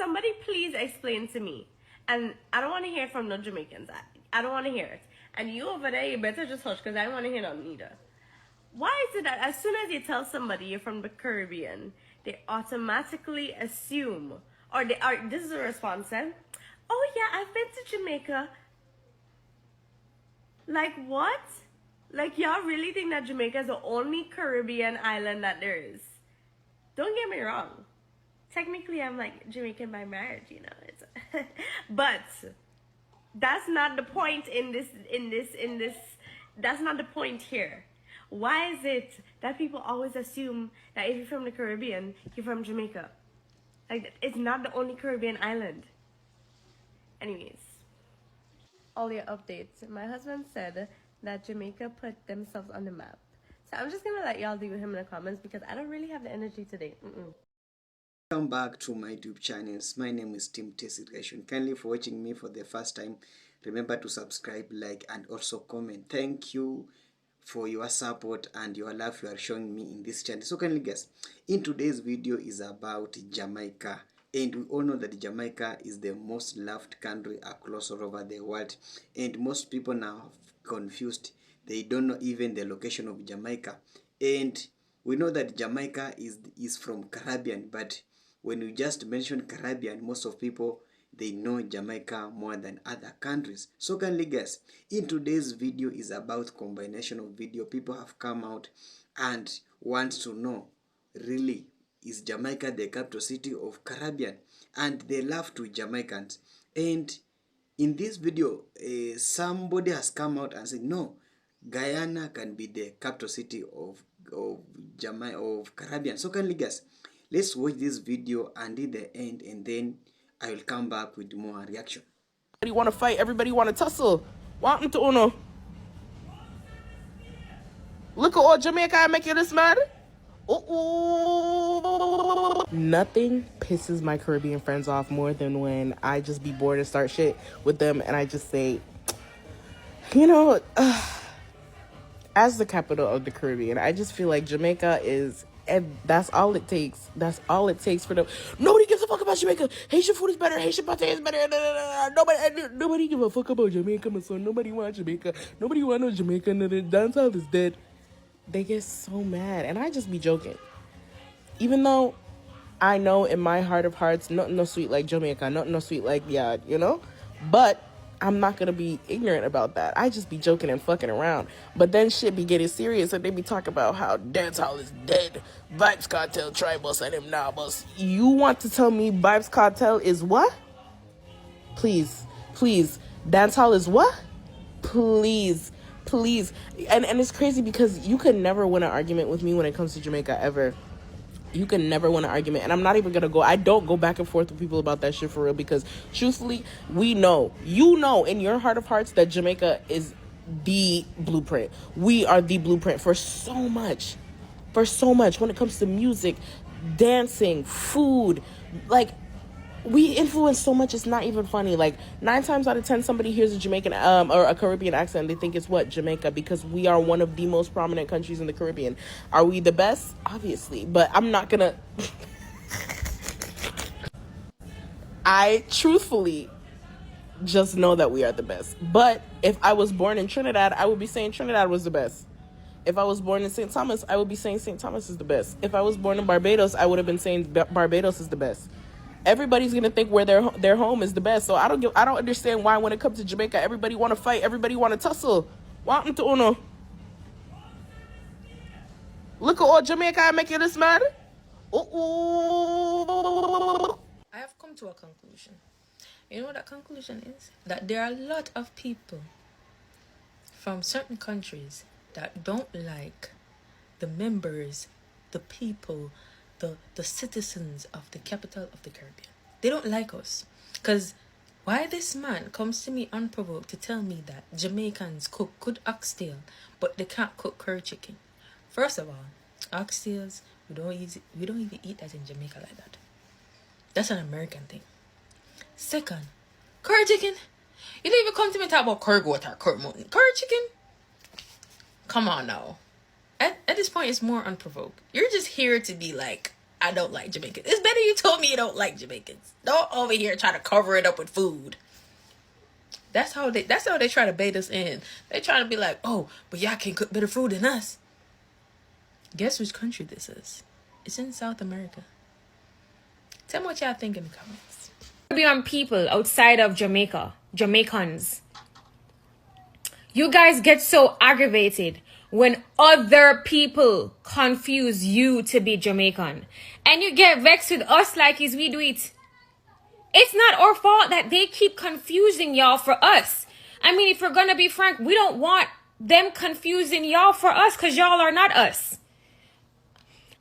somebody please explain to me. And I don't want to hear it from no Jamaicans. I don't want to hear it. And you over there, you better just hush because I don't want to hear nothing either. Why is it that as soon as you tell somebody you're from the Caribbean, they automatically assume, or they are, this is a response, oh yeah, I've been to Jamaica. Like what? Like y'all really think that Jamaica is the only Caribbean island that there is? Don't get me wrong. Technically, I'm like Jamaican by marriage, you know. It's but that's not the point in this. That's not the point here. Why is it that people always assume that if you're from the Caribbean, you're from Jamaica? Like, it's not the only Caribbean island. Anyways, all your updates. My husband said that Jamaica put themselves on the map. So I'm just gonna let y'all deal with him in the comments because I don't really have the energy today. Welcome back to my YouTube channels. My name is Tim Tessication. Kindly for watching me for the first time. Remember to subscribe, like, and also comment. Thank you for your support and your love you are showing me in this channel. So kindly guys, in today's video is about Jamaica. And we all know that Jamaica is the most loved country across all over the world. And most people now are confused. They don't know even the location of Jamaica. And we know that Jamaica is from Caribbean, but when you just mention Caribbean, most of people, they know Jamaica more than other countries. So kindly guys, in today's video is about combination of video. People have come out and want to know, really, is Jamaica the capital city of Caribbean? And they love to Jamaicans. And in this video, somebody has come out and said, no, Guyana can be the capital city of Caribbean. So kindly guys, let's watch this video until the end, and then I will come back with more reaction. Everybody want to fight. Everybody want to tussle. Want to Uno. Look at all Jamaica making this mad. Nothing pisses my Caribbean friends off more than when I just be bored and start shit with them and I just say, you know, as the capital of the Caribbean, I just feel like Jamaica is, and that's all it takes. That's all it takes for them. Nobody gives a fuck about Jamaica. Haitian food is better. Haitian pate is better. Nobody give a fuck about Jamaica, my son. Nobody want Jamaica. Nobody want no Jamaica. Dancehall is dead. They get so mad, and I just be joking. Even though I know in my heart of hearts, nothing no sweet like Jamaica, nothing no sweet like yeah, you know. But I'm not gonna be ignorant about that. I just be joking and fucking around. But then shit be getting serious and they be talking about how dancehall is dead. Vibes Cartel, Tribus, and them now, boss. You want to tell me Vibes Cartel is what? Please, please. Dancehall is what? Please, please. And it's crazy because you could never win an argument with me when it comes to Jamaica ever. You can never win an argument. And I'm not even going to go. I don't go back and forth with people about that shit for real. Because truthfully, we know. You know in your heart of hearts that Jamaica is the blueprint. We are the blueprint for so much. For so much. When it comes to music, dancing, food. Like, we influence so much, it's not even funny. Like 9 times out of 10, somebody hears a Jamaican or a Caribbean accent, they think it's what? Jamaica, because we are one of the most prominent countries in the Caribbean. Are we the best? Obviously, but I'm not gonna. I truthfully just know that we are the best. But if I was born in Trinidad, I would be saying Trinidad was the best. If I was born in St. Thomas, I would be saying St. Thomas is the best. If I was born in Barbados, I would have been saying Barbados is the best. Everybody's gonna think where their home is the best. So I don't understand why when it comes to Jamaica, everybody want to fight, everybody want to tussle. Want to Uno. Look at all Jamaica making this mad. I have come to a conclusion. You know what that conclusion is? That there are a lot of people from certain countries that don't like the members, the people, the citizens of the capital of the Caribbean. They don't like us. Because why this man comes to me unprovoked to tell me that Jamaicans cook good oxtail, but they can't cook curry chicken. First of all, oxtails, we don't even eat that in Jamaica like that. That's an American thing. Second, curry chicken. You don't even come to me and talk about curry goat or curry mutton. Curry chicken? Come on now. At this point, it's more unprovoked. You're just here to be like, I don't like Jamaicans. It's better you told me you don't like Jamaicans. Don't over here try to cover it up with food. That's how they try to bait us in. They try to be like, oh, but y'all can cook better food than us. Guess which country this is? It's in South America. Tell me what y'all think in the comments. Caribbean people outside of Jamaica, Jamaicans, you guys get so aggravated when other people confuse you to be Jamaican. And you get vexed with us like as we do it. It's not our fault that they keep confusing y'all for us. I mean, if we're gonna be frank, we don't want them confusing y'all for us because y'all are not us.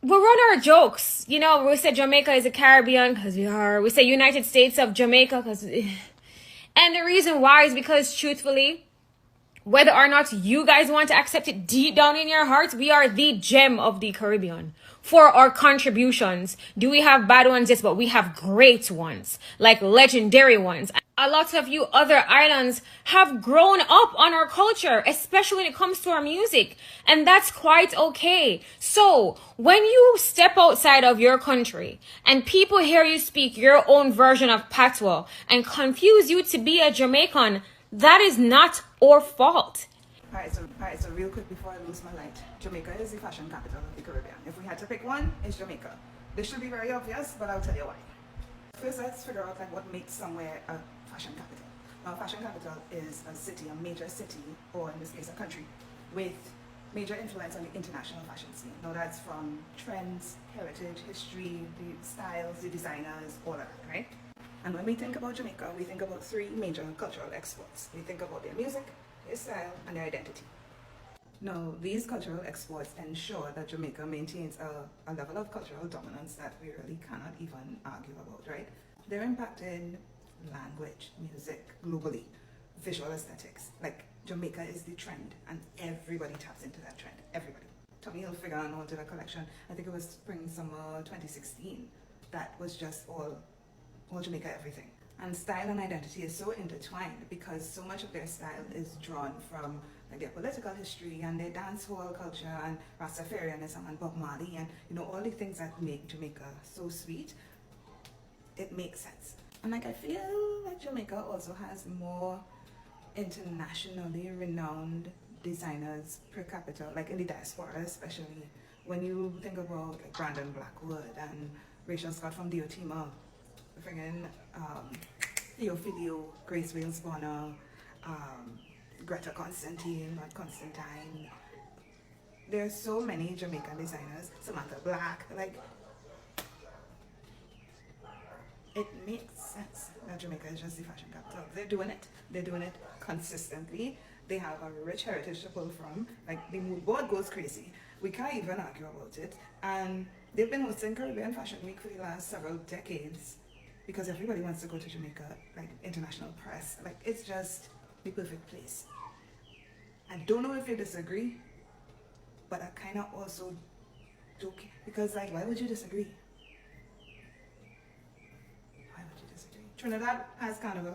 We run our jokes. You know, we say Jamaica is a Caribbean because we are. We say United States of Jamaica because... And the reason why is because, truthfully, whether or not you guys want to accept it deep down in your hearts, we are the gem of the Caribbean. For our contributions, do we have bad ones? Yes, but we have great ones, like legendary ones. A lot of you other islands have grown up on our culture, especially when it comes to our music, and that's quite okay. So when you step outside of your country and people hear you speak your own version of patois and confuse you to be a Jamaican, that is not our fault. Alright, so real quick before I lose my light. Jamaica is the fashion capital of the Caribbean. If we had to pick one, it's Jamaica. This should be very obvious, but I'll tell you why. First, let's figure out like what makes somewhere a fashion capital. Now, fashion capital is a city, a major city, or in this case a country, with major influence on the international fashion scene. Now that's from trends, heritage, history, the styles, the designers, all of that, right? And when we think about Jamaica, we think about three major cultural exports. We think about their music, their style, and their identity. Now, these cultural exports ensure that Jamaica maintains a level of cultural dominance that we really cannot even argue about, right? They're impacting language, music, globally, visual aesthetics. Like, Jamaica is the trend, and everybody taps into that trend. Everybody. Tommy Hilfiger wanted a collection, I think it was spring-summer 2016, that was just all Jamaica everything. And style and identity is so intertwined because so much of their style is drawn from like their political history and their dancehall culture and Rastafarianism and Bob Marley and all the things that make Jamaica so sweet. It makes sense. And like I feel like Jamaica also has more internationally renowned designers per capita, like in the diaspora especially. When you think about like Brandon Blackwood and Rachel Scott from Diotima, friggin' Theophilio, Grace Wales Bonner, Greta Constantine, There are so many Jamaican designers, Samantha Black, like, it makes sense that Jamaica is just the fashion capital. They're doing it consistently. They have a rich heritage to pull from. Like, the mood board goes crazy. We can't even argue about it. And they've been hosting Caribbean Fashion Week for the last several decades because everybody wants to go to Jamaica, like international press. Like, it's just the perfect place. I don't know if you disagree, but I kind of also do, because like, why would you disagree? Why would you disagree? Trinidad has kind of a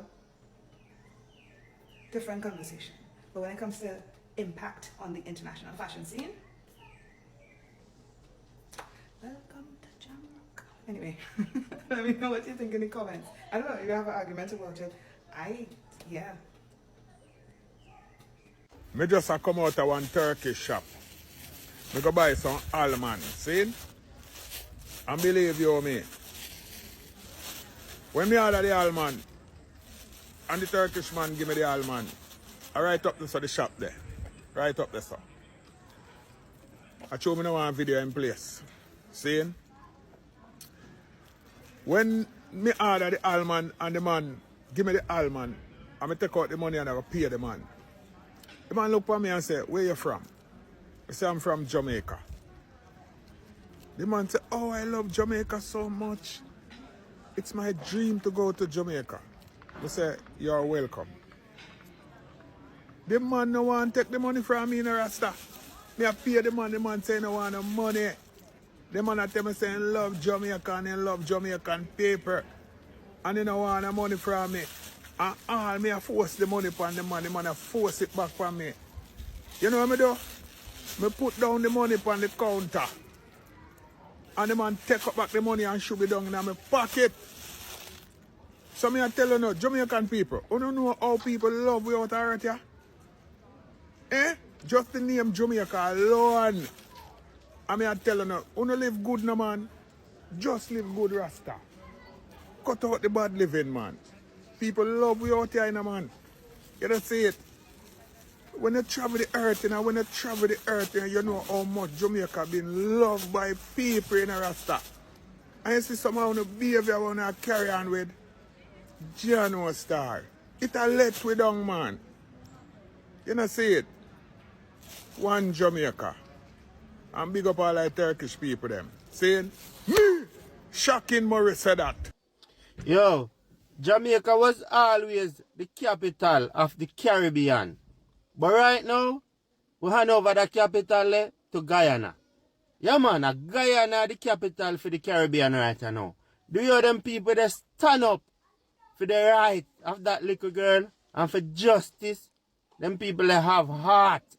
different conversation, but when it comes to impact on the international fashion scene, welcome to Jamrock. Anyway, let me know what you think in the comments. I don't know if you have an argument about it. Yeah. Me just a come out of one Turkish shop. Me go buy some almond, see? And believe you me, when me order the almond, and the Turkish man give me the almond, I write up this on the shop there. Right up there, sir. I show me now one video in place. See? When me order the almond and the man give me the almond, and me take out the money and I go pay the man. The man look at me and say, where you from? I say, I'm from Jamaica. The man say, oh, I love Jamaica so much. It's my dream to go to Jamaica. I say, you're welcome. The man no want to take the money from me in a rasta. Me I pay the man say no want no money. The man I tell me say he love Jamaica and he love Jamaican paper. And he no want no money from me. And all me I force the money upon the man I force it back from me. You know what I do? Me put down the money upon the counter. And the man take up back the money and shoot it down in my pocket. So me I tell you now, Jamaican people, you don't know how people love we out here, yeah? Eh? Just the name Jamaica alone. I mean I tell you now, you don't live good no man. Just live good Rasta. Cut out the bad living man. People love we out here, man. You don't see it. When you travel the earth, you know how much Jamaica been loved by people in Rasta. And you see some of the behavior want to carry on with Jano Star. It a let we down, man. You know see it. One Jamaica. And big up all the Turkish people them. Saying, me! Shocking Morris said that. Yo, Jamaica was always the capital of the Caribbean. But right now, we hand over the capital to Guyana. Yeah man, Guyana the capital for the Caribbean right now. Do you them people that stand up for the right of that little girl and for justice? Them people that have heart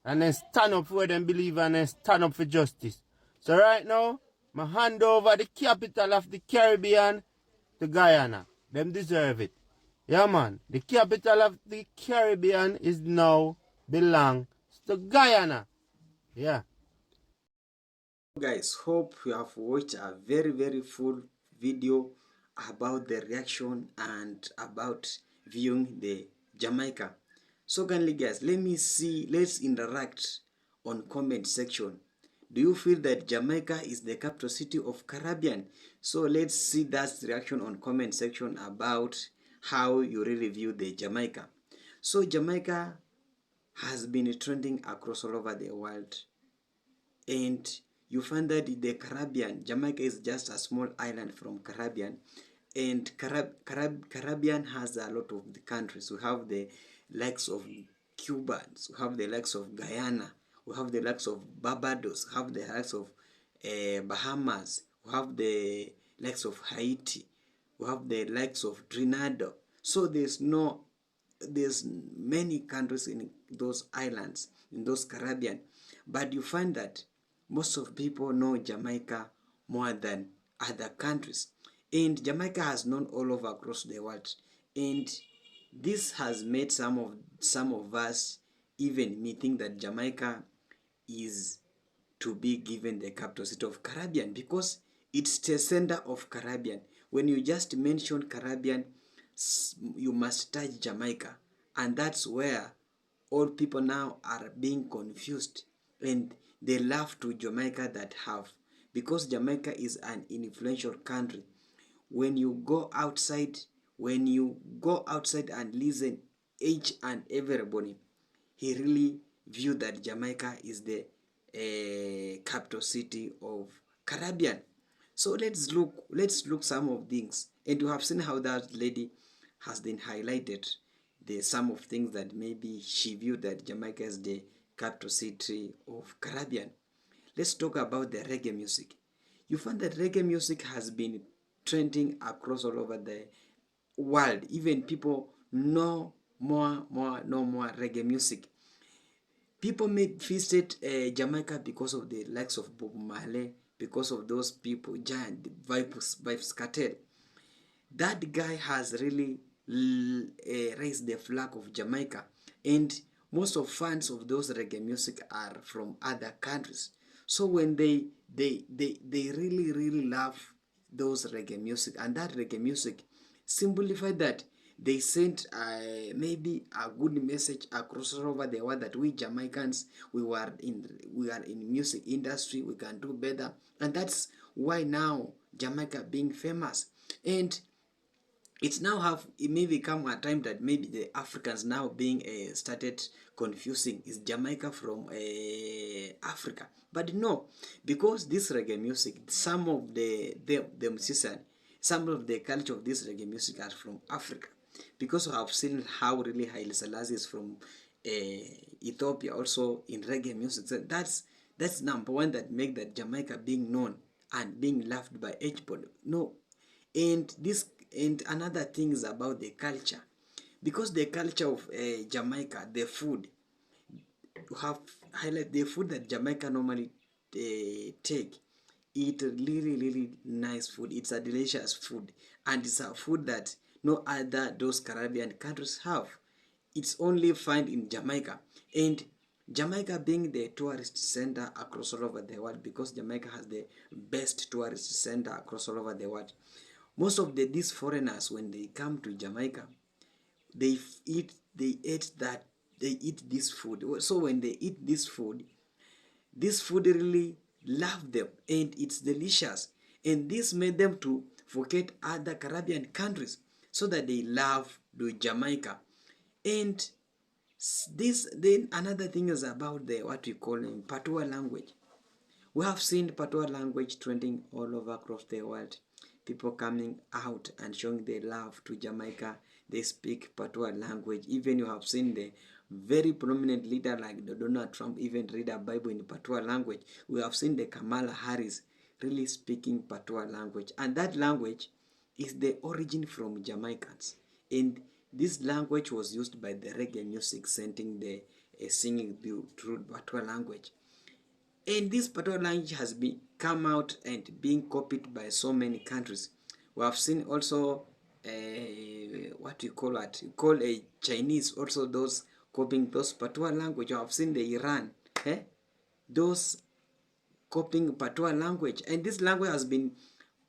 and then stand up for them believe and then stand up for justice. So right now, I hand over the capital of the Caribbean to Guyana. Them deserve it. Yeah man, the capital of the Caribbean is now belongs to Guyana. Yeah. Guys, hope you have watched a very full video about the reaction and about viewing the Jamaica. So kindly guys, let's interact on comment section. Do you feel that Jamaica is the capital city of Caribbean? So let's see that reaction on comment section about how you really view the Jamaica. So Jamaica has been trending across all over the world, and you find that the Caribbean, Jamaica is just a small island from Caribbean, and Caribbean has a lot of the countries. We have the likes of Cubans, we have the likes of Guyana, we have the likes of Barbados, we have the likes of Bahamas, we have the likes of Haiti, we have the likes of Trinidad. So there's many countries in those islands, in those Caribbean, but you find that most of people know Jamaica more than other countries, and Jamaica has known all over across the world, and this has made some of us, even me, think that Jamaica is to be given the capital city of Caribbean, because it's the center of Caribbean. When you just mention Caribbean, you must touch Jamaica, and that's where all people now are being confused, and they laugh to Jamaica that have, because Jamaica is an influential country. When you go outside and listen each and everybody, he really viewed that Jamaica is the capital city of Caribbean. So let's look some of things, and you have seen how that lady has been highlighted some of things that maybe she viewed that Jamaica is the capital city of Caribbean. Let's talk about the reggae music. You find that reggae music has been trending across all over the world. Even people know more reggae music. People may visit Jamaica because of the likes of Bob Marley, because of those people, giant Vibes Cartel. That guy has really raised the flag of Jamaica, and most of fans of those reggae music are from other countries. So when they really love those reggae music, and that reggae music simplified that they sent maybe a good message across all over the world that we Jamaicans, we are in music industry, we can do better, and that's why now Jamaica being famous. And it's now it may become a time that maybe the Africans now being started confusing, is Jamaica from Africa? But no, because this reggae music, some of the musicians, some of the culture of this reggae music are from Africa, because I have seen how really Haile Selassie is from Ethiopia also in reggae music. So that's number one that make that Jamaica being known and being loved by everybody. No, and another thing is about the culture, because the culture of Jamaica, the food, you have highlight the food that Jamaica normally take eat really nice food. It's a delicious food, and it's a food that no other those Caribbean countries have. It's only found in Jamaica, and Jamaica being the tourist center across all over the world, because Jamaica has the best tourist center across all over the world. Most of these foreigners, when they come to Jamaica, they eat this food. So when they eat this food really love them, and it's delicious, and this made them to forget other Caribbean countries, so that they love the Jamaica. And this, then another thing is about the what we call in patois language. We have seen patois language trending all over across the world. People coming out and showing their love to Jamaica. They speak patois language. Even you have seen the very prominent leader like the Donald Trump even read a Bible in patois language. We have seen the Kamala Harris really speaking patois language. And that language is the origin from Jamaicans. And this language was used by the reggae music, sending the singing through patois language. And this patois language has been come out and being copied by so many countries. We have seen also what we call a Chinese, also those copying those patois language. We have seen the Iran, those copying patois language, and this language has been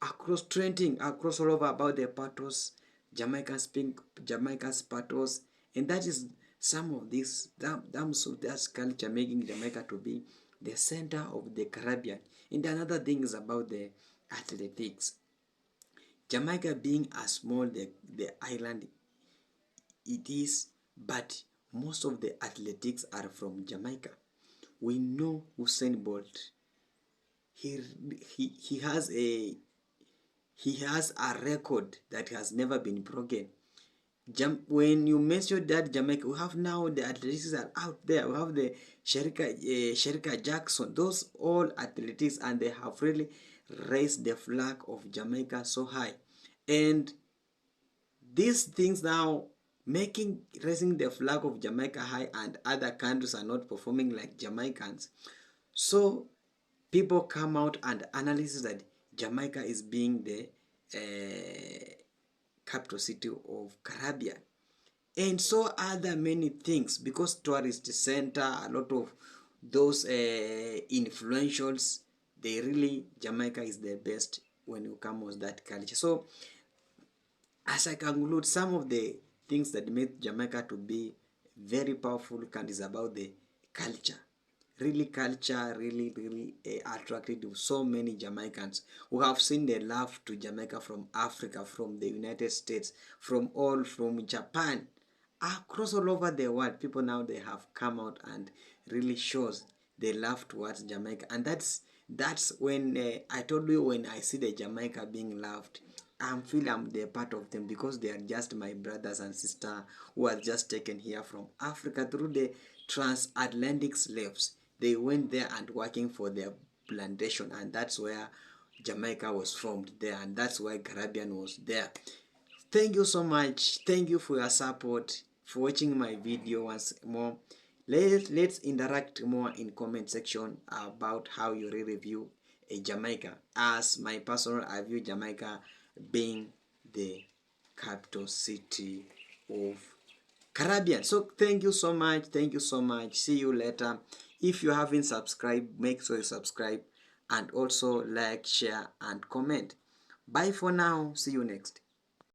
across trending across all over about the patois. Jamaican speak Jamaica's patois, and that is some of this dams of that culture making Jamaica to be the center of the Caribbean. And another thing is about the athletics. Jamaica being a small the island it is, but most of the athletics are from Jamaica. We know Usain Bolt. He has a record that has never been broken. When you mention that Jamaica, we have now the athletics are out there. We have the Sherika Jackson. Those all athletics, and they have really raised the flag of Jamaica so high. And these things now raising the flag of Jamaica high, and other countries are not performing like Jamaicans. So people come out and analyze that Jamaica is being the capital city of Caribbean, and so other many things, because tourist center, a lot of those influentials, they really Jamaica is the best when you come with that culture. So as I conclude, some of the things that make Jamaica to be very powerful country is about the culture. Really culture really attracted so many Jamaicans who have seen the love to Jamaica from Africa, from the United States, from Japan, across all over the world. People now, they have come out and really shows the love towards Jamaica. And that's when I told you, when I see the Jamaica being loved, I feel I'm the part of them, because they are just my brothers and sisters who are just taken here from Africa through the transatlantic slaves. They went there and working for their plantation, and that's where Jamaica was formed there, and that's why Caribbean was there. Thank you so much. Thank you for your support, for watching my video once more. Let's interact more in comment section about how you review Jamaica. As my personal, I view Jamaica being the capital city of Caribbean. So thank you so much. Thank you so much. See you later. If you haven't subscribed, make sure you subscribe, and also like, share, and comment. Bye for now. See you next.